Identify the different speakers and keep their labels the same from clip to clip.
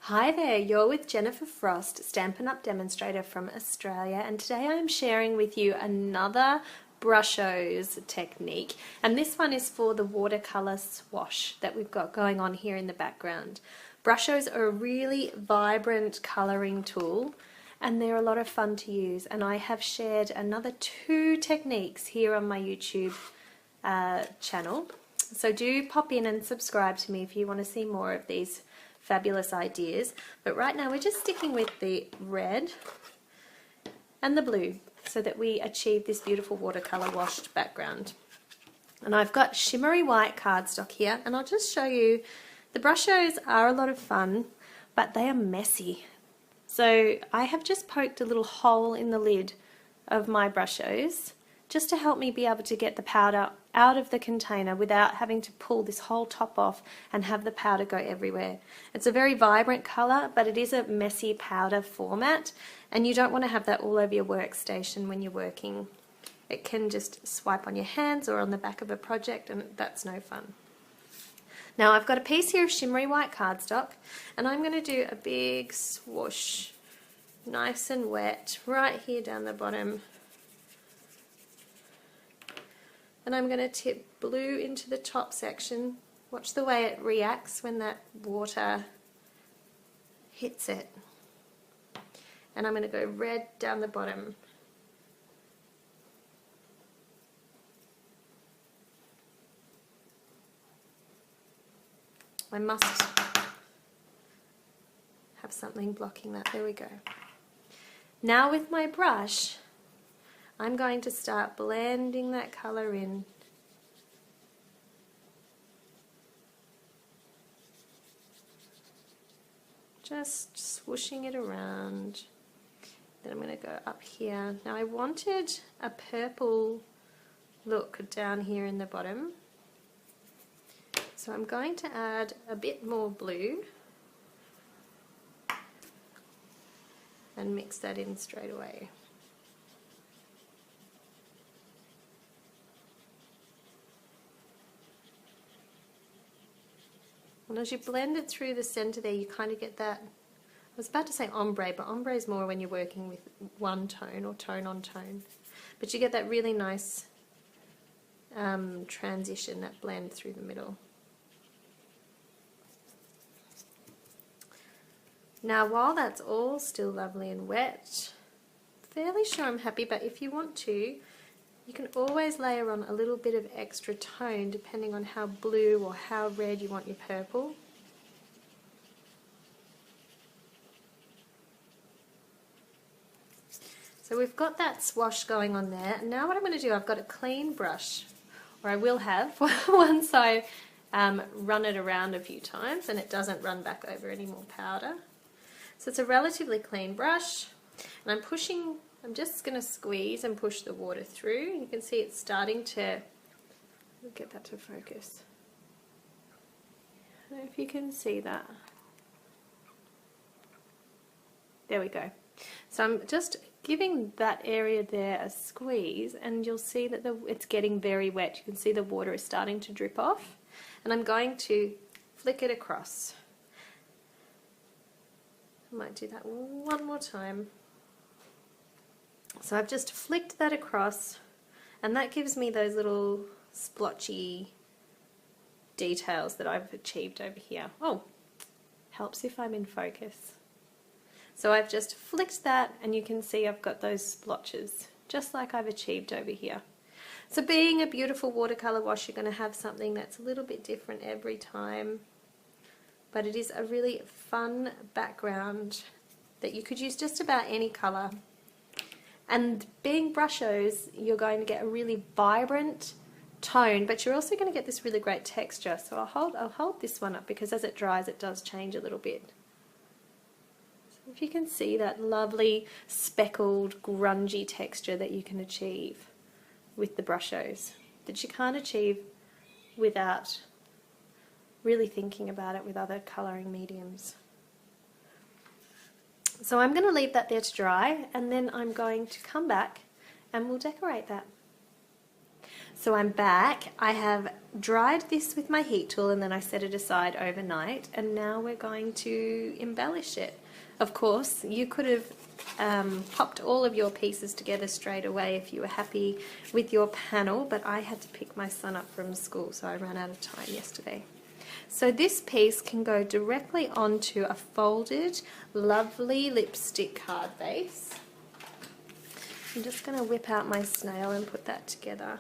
Speaker 1: Hi there, you're with Jennifer Frost, Stampin' Up! Demonstrator from Australia, and today I'm sharing with you another Brushos technique, and this one is for the watercolour swash that we've got going on here in the background. Brushos are a really vibrant colouring tool and they're a lot of fun to use, and I have shared another 2 techniques here on my YouTube channel, so do pop in and subscribe to me if you want to see more of these fabulous ideas. But right now we're just sticking with the red and the blue so that we achieve this beautiful watercolor washed background. And I've got shimmery white cardstock here, and I'll just show you. The Brushos are a lot of fun, but they are messy. So I have just poked a little hole in the lid of my Brushos just to help me be able to get the powder out of the container without having to pull this whole top off and have the powder go everywhere. It's a very vibrant colour, but it is a messy powder format, and you don't want to have that all over your workstation when you're working. It can just swipe on your hands or on the back of a project, and that's no fun. Now I've got a piece here of shimmery white cardstock, and I'm going to do a big swoosh, nice and wet, right here down the bottom. And I'm going to tip blue into the top section. Watch the way it reacts when that water hits it. And I'm going to go red down the bottom. I must have something blocking that. There we go. Now with my brush, I'm going to start blending that colour in. Just swooshing it around. Then I'm going to go up here. Now I wanted a purple look down here in the bottom, so I'm going to add a bit more blue and mix that in straight away. And as you blend it through the center there, you kind of get that, I was about to say ombre, but ombre is more when you're working with one tone or tone on tone. But you get that really nice transition, that blend through the middle. Now while that's all still lovely and wet, fairly sure I'm happy, but if you want to, you can always layer on a little bit of extra tone depending on how blue or how red you want your purple. So we've got that swash going on there. And now what I'm going to do, I've got a clean brush, or I will have once I run it around a few times and it doesn't run back over any more powder. So it's a relatively clean brush, and I'm just going to squeeze and push the water through. You can see it's starting to, get that to focus. I don't know if you can see that. There we go. So I'm just giving that area there a squeeze, and you'll see that it's getting very wet. You can see the water is starting to drip off, and I'm going to flick it across. I might do that one more time. So I've just flicked that across, and that gives me those little splotchy details that I've achieved over here. Oh, helps if I'm in focus. So I've just flicked that, and you can see I've got those splotches, just like I've achieved over here. So being a beautiful watercolour wash, you're going to have something that's a little bit different every time, but it is a really fun background that you could use just about any colour. And being Brushos, you're going to get a really vibrant tone, but you're also going to get this really great texture. So I'll hold this one up, because as it dries it does change a little bit. So if you can see that lovely speckled grungy texture that you can achieve with the Brushos, that you can't achieve without really thinking about it with other colouring mediums. So I'm going to leave that there to dry, and then I'm going to come back and we'll decorate that. So I'm back. I have dried this with my heat tool and then I set it aside overnight, and now we're going to embellish it. Of course, you could have popped all of your pieces together straight away if you were happy with your panel, but I had to pick my son up from school, so I ran out of time yesterday. So this piece can go directly onto a folded, lovely lipstick card base. I'm just going to whip out my snail and put that together.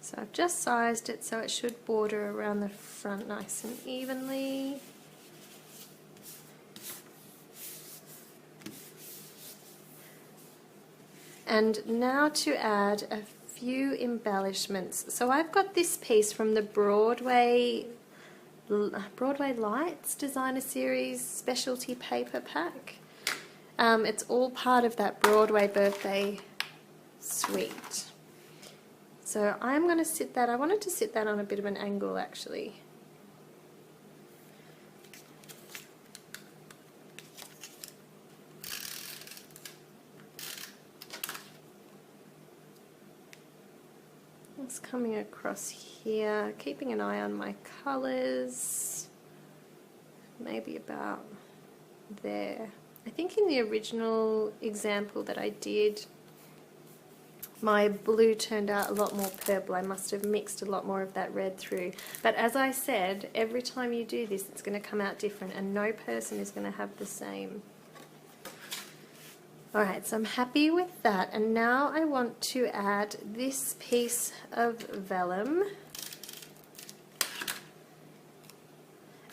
Speaker 1: So I've just sized it so it should border around the front nice and evenly. And now to add a few embellishments. So I've got this piece from the Broadway Lights Designer Series Specialty Paper Pack. It's all part of that Broadway birthday suite. So I'm going to sit that, I wanted to sit that on a bit of an angle actually. It's coming across here, keeping an eye on my colours, maybe about there. I think in the original example that I did, my blue turned out a lot more purple. I must have mixed a lot more of that red through. But as I said, every time you do this, it's going to come out different, and no person is going to have the same. Alright, so I'm happy with that, and now I want to add this piece of vellum.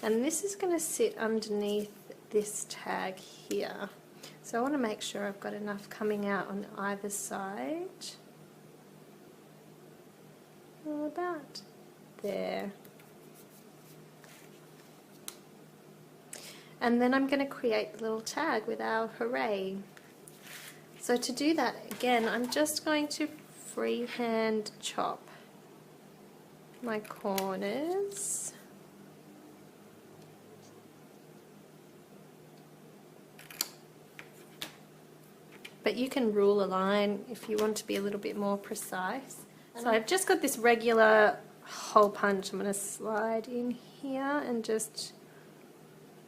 Speaker 1: And this is going to sit underneath this tag here. So I want to make sure I've got enough coming out on either side. About there. And then I'm going to create the little tag with our hooray. So to do that, again, I'm just going to freehand chop my corners. But you can rule a line if you want to be a little bit more precise. So I've just got this regular hole punch. I'm going to slide in here and just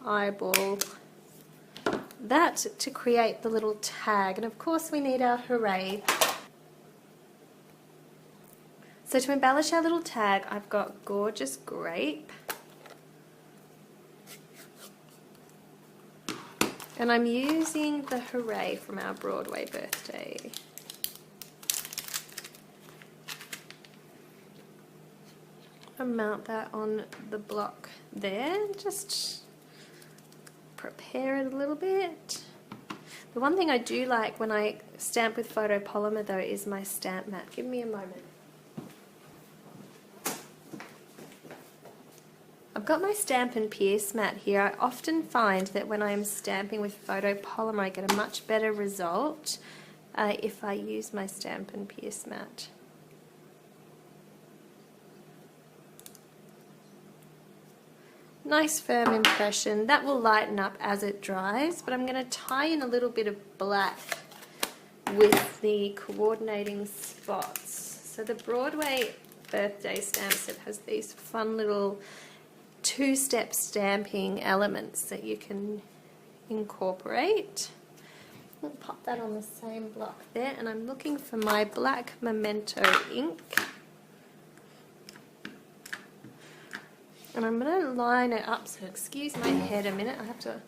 Speaker 1: eyeball that to create the little tag. And of course we need our hooray. So to embellish our little tag, I've got Gorgeous Grape. And I'm using the hooray from our Broadway birthday. I'll mount that on the block there. Just prepare it a little bit. The one thing I do like when I stamp with photopolymer though is my stamp mat. Give me a moment. I've got my Stamp and Pierce mat here. I often find that when I'm stamping with photopolymer I get a much better result if I use my Stamp and Pierce mat. Nice firm impression. That will lighten up as it dries, but I'm going to tie in a little bit of black with the coordinating spots. So the Broadway birthday stamp set has these fun little two-step stamping elements that you can incorporate. I'll pop that on the same block there, and I'm looking for my black Memento ink. And I'm going to line it up, so excuse my head a minute, I have to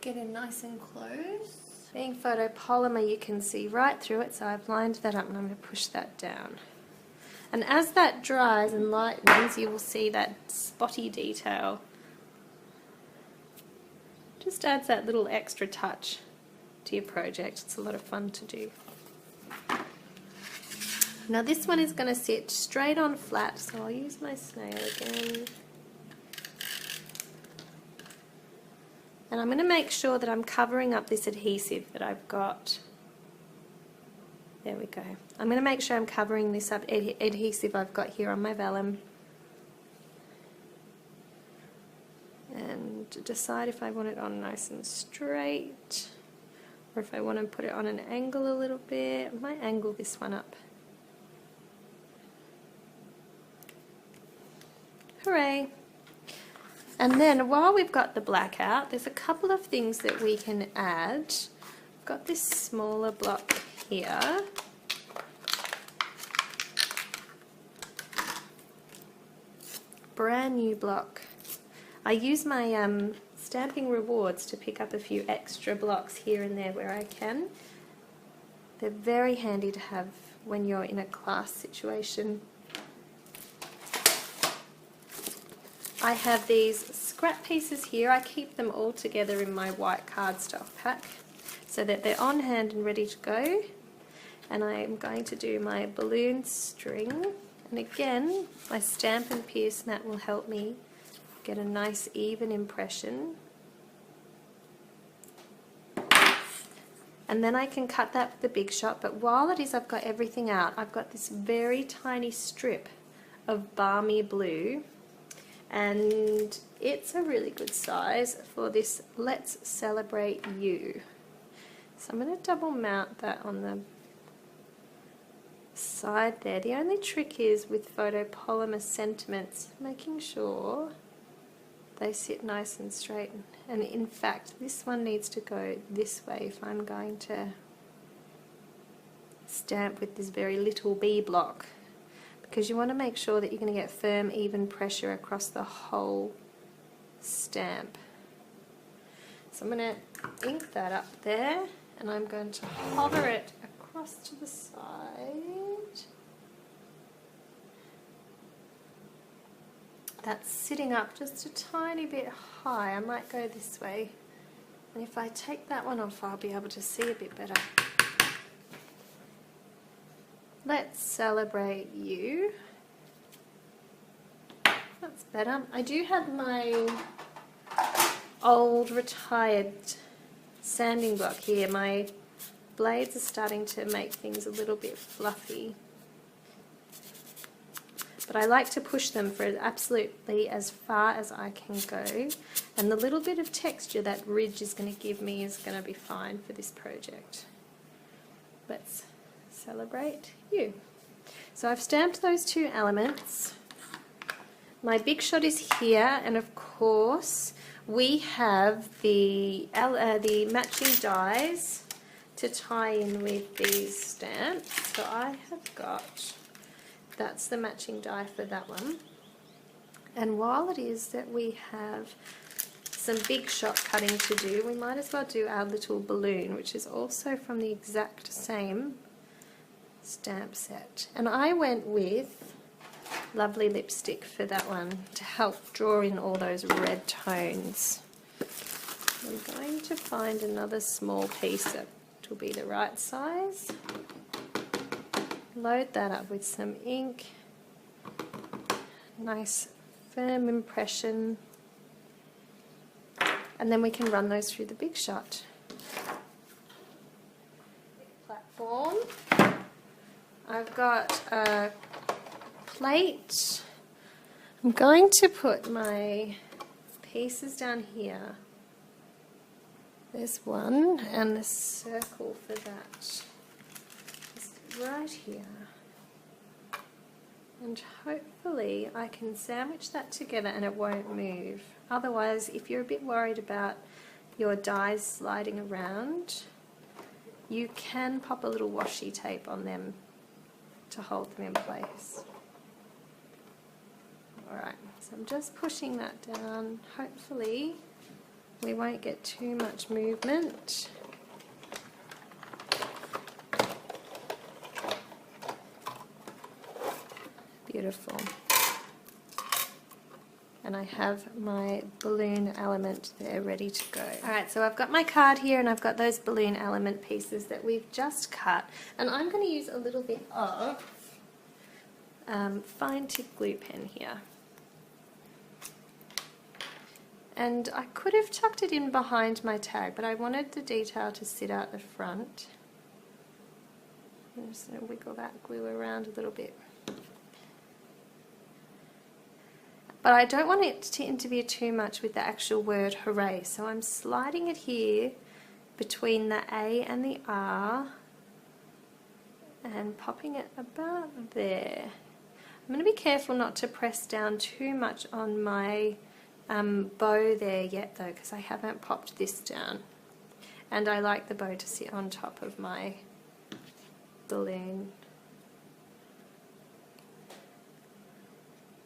Speaker 1: get in nice and close. Being photopolymer you can see right through it, so I've lined that up and I'm going to push that down. And as that dries and lightens, you will see that spotty detail. Just adds that little extra touch to your project. It's a lot of fun to do. Now this one is going to sit straight on flat, so I'll use my snail again. And I'm going to make sure that I'm covering up this adhesive that I've got. There we go. I'm going to make sure I'm covering this up adhesive I've got here on my vellum. And decide if I want it on nice and straight or if I want to put it on an angle a little bit. I might angle this one up. Hooray! And then while we've got the black out, there's a couple of things that we can add. I've got this smaller block here. Brand new block. I use my stamping rewards to pick up a few extra blocks here and there where I can. They're very handy to have when you're in a class situation. I have these scrap pieces here. I keep them all together in my white cardstock pack so that they're on hand and ready to go. And I'm going to do my balloon string. And again, my Stamp and Pierce mat will help me get a nice even impression. And then I can cut that with the Big Shot, but while it is I've got everything out, I've got this very tiny strip of balmy blue, and it's a really good size for this Let's Celebrate You. So I'm going to double mount that on the side there. The only trick is with photopolymer sentiments, making sure they sit nice and straight. And in fact, this one needs to go this way if I'm going to stamp with this very little B block, because you want to make sure that you're going to get firm, even pressure across the whole stamp. So I'm going to ink that up there, and I'm going to hover it across to the side. That's sitting up just a tiny bit high. I might go this way, and if I take that one off I'll be able to see a bit better. Let's Celebrate You. That's better. I do have my old retired sanding block here. My blades are starting to make things a little bit fluffy, but I like to push them for absolutely as far as I can go, and the little bit of texture that ridge is going to give me is going to be fine for this project. Let's Celebrate You. So I've stamped those two elements. My Big Shot is here, and of course we have the matching dies to tie in with these stamps. So I have got, that's the matching die for that one. And while it is that we have some Big Shot cutting to do, we might as well do our little balloon, which is also from the exact same stamp set. And I went with Lovely Lipstick for that one to help draw in all those red tones. I'm going to find another small piece that will be the right size. Load that up with some ink. Nice firm impression. And then we can run those through the Big Shot. Platform. I've got a plate. I'm going to put my pieces down here. There's one, and the circle for that is right here. And hopefully I can sandwich that together and it won't move. Otherwise, if you're a bit worried about your dies sliding around, you can pop a little washi tape on them to hold them in place. Alright, so I'm just pushing that down. Hopefully we won't get too much movement. Beautiful. And I have my balloon element there ready to go. Alright, so I've got my card here and I've got those balloon element pieces that we've just cut, and I'm going to use a little bit of fine tip glue pen here. And I could have tucked it in behind my tag, but I wanted the detail to sit out the front. I'm just going to wiggle that glue around a little bit. But I don't want it to interfere too much with the actual word hooray, so I'm sliding it here between the A and the R and popping it about there. I'm going to be careful not to press down too much on my bow there yet though, because I haven't popped this down. And I like the bow to sit on top of my balloon.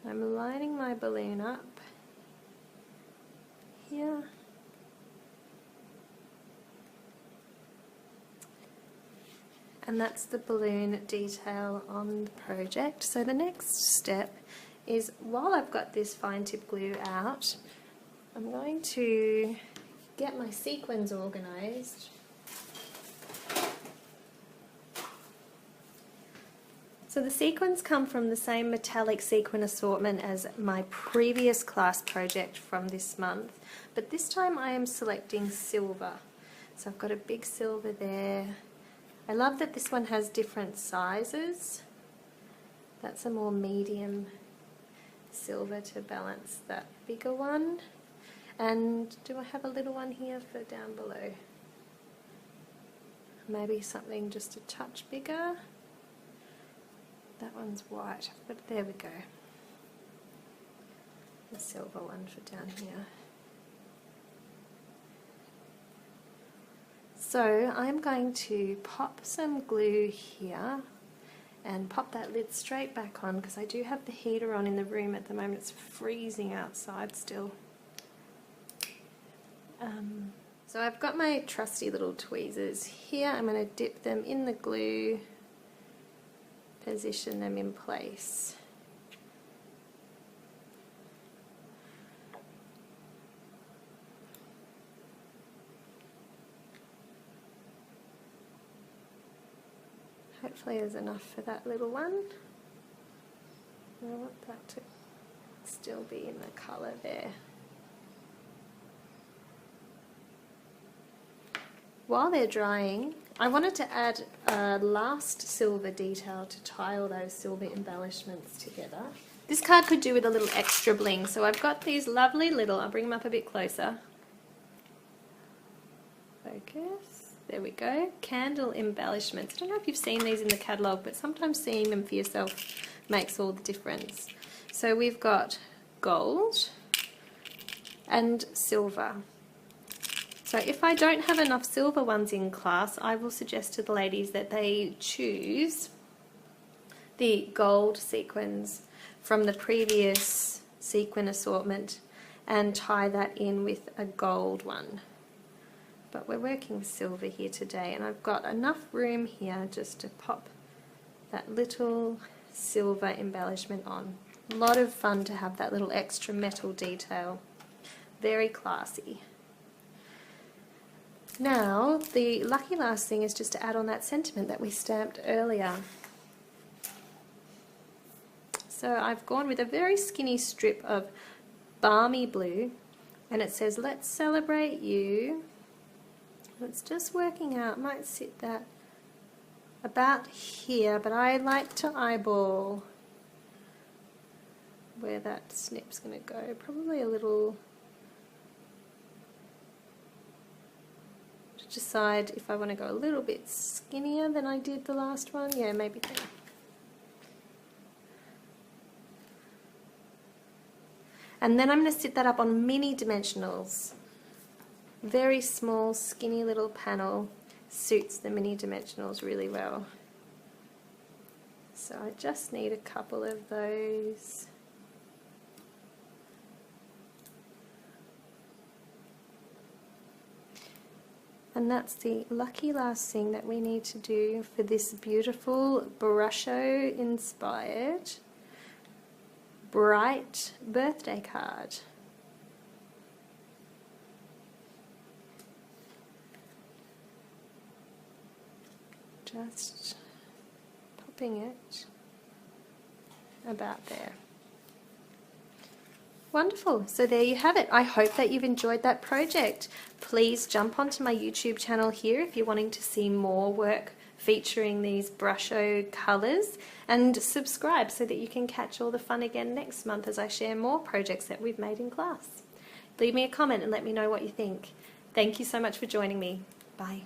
Speaker 1: I'm lining my balloon up here. And that's the balloon detail on the project. So the next step is, while I've got this fine tip glue out, I'm going to get my sequins organised. So the sequins come from the same metallic sequin assortment as my previous class project from this month, but this time I am selecting silver. So I've got a big silver there. I love that this one has different sizes. That's a more medium silver to balance that bigger one. And do I have a little one here for down below? Maybe something just a touch bigger. That one's white, but there we go. The silver one for down here. So I'm going to pop some glue here and pop that lid straight back on, because I do have the heater on in the room at the moment. It's freezing outside still. So I've got my trusty little tweezers here. I'm going to dip them in the glue, position them in place. Hopefully there's enough for that little one. I want that to still be in the colour there. While they're drying, I wanted to add a last silver detail to tie all those silver embellishments together. This card could do with a little extra bling, so I've got these lovely little, I'll bring them up a bit closer. Focus, there we go, candle embellishments. I don't know if you've seen these in the catalogue, but sometimes seeing them for yourself makes all the difference. So we've got gold and silver. So if I don't have enough silver ones in class, I will suggest to the ladies that they choose the gold sequins from the previous sequin assortment and tie that in with a gold one. But we're working with silver here today, and I've got enough room here just to pop that little silver embellishment on. A lot of fun to have that little extra metal detail. Very classy. Now, the lucky last thing is just to add on that sentiment that we stamped earlier. So I've gone with a very skinny strip of balmy blue, and it says, "Let's celebrate you." It's just working out, might sit that about here, but I like to eyeball where that snip's going to go. Probably a little, to decide if I want to go a little bit skinnier than I did the last one. Yeah, maybe there. And then I'm going to sit that up on mini dimensionals. Very small, skinny little panel suits the mini dimensionals really well. So I just need a couple of those. And that's the lucky last thing that we need to do for this beautiful Brusho inspired bright birthday card. Just popping it about there. Wonderful. So there you have it. I hope that you've enjoyed that project. Please jump onto my YouTube channel here if you're wanting to see more work featuring these Brusho colours, and subscribe so that you can catch all the fun again next month as I share more projects that we've made in class. Leave me a comment and let me know what you think. Thank you so much for joining me. Bye.